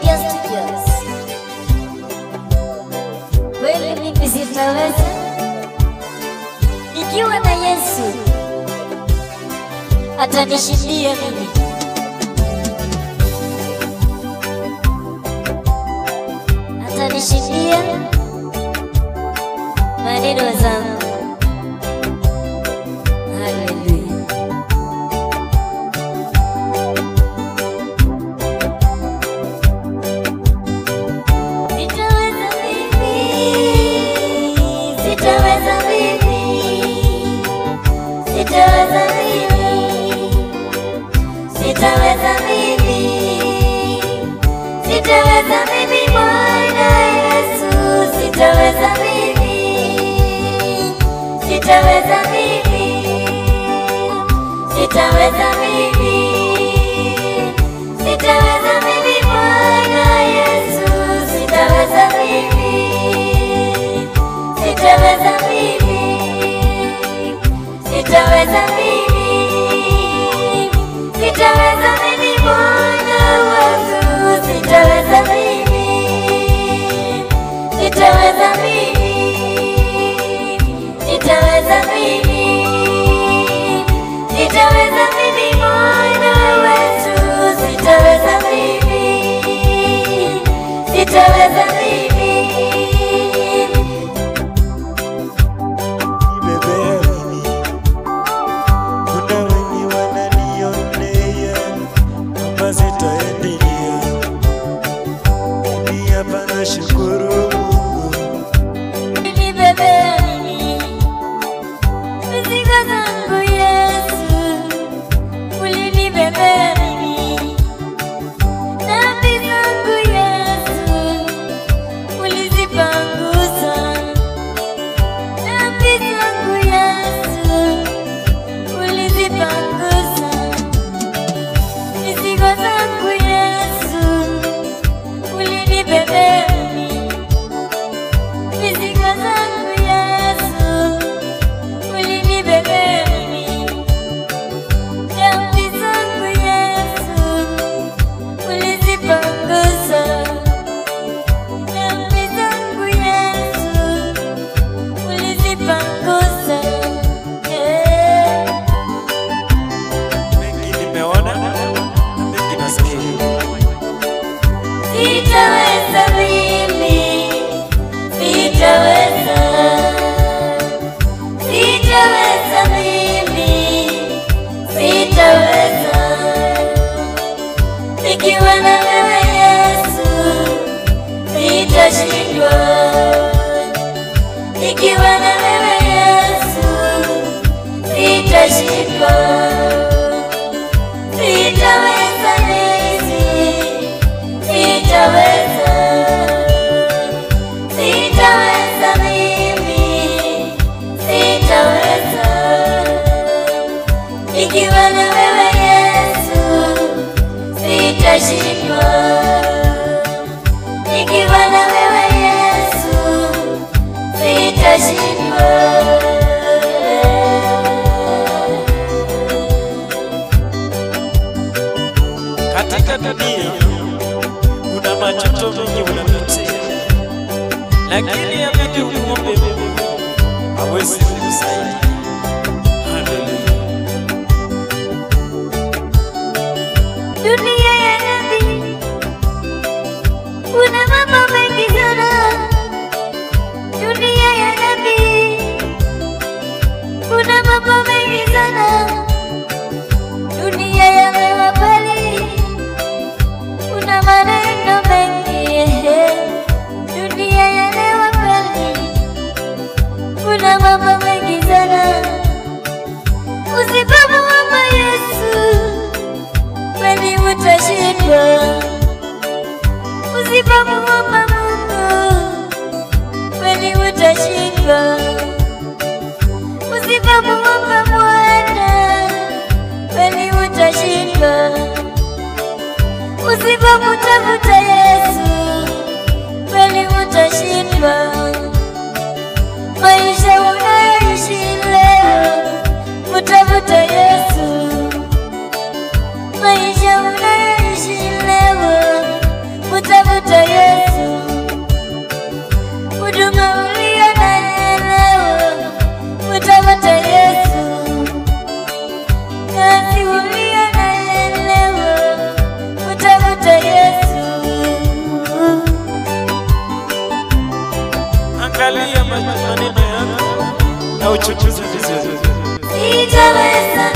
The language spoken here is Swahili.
Media Studios. Kweli mimi sitaweza ikiwa na Yesu atanishindia mimi. Atanishindia maneno zangu. Hallelujah. Sitaweza mimi Bwana Yesu, sitaweza mimi Bwana Yesu, sitaweza mimi Bwana Yesu, sitaweza mimi nikiwa na wewe Yesu, sitashindwa. Nikiwa na wewe Yesu, sitashindwa. Sitaweza mimi, sitaweza mimi, sitaweza. Nikiwa na wewe Yesu, sitashindwa. Nikiwa na wewe Yesu, sitashindwa. Katika dunia kuna majuto mengi unapitia, lakini yabidi umuombe Mungu aweze kukusaidia. Hallelujah. Dunia ya nabii kuna mambo mengi sana. Dunia ya nabii kuna mambo mengi sana. Dunia ya kweli kuna maneno mengi. Dunia ya kweli kuna mambo mengi sana. Usipomuomba Yesu kweli utashindwa. Usipomuomba Mungu kweli utashindwa. Usipomuomba Bwana kweli utashindwa. Usipomtafuta Yesu kweli utashindwa. Maisha unayoishi leo, mtafuta Yesu. Maisha unayoishi leo, Angalia maneno yako na uchunguze vizuri. Sitaweza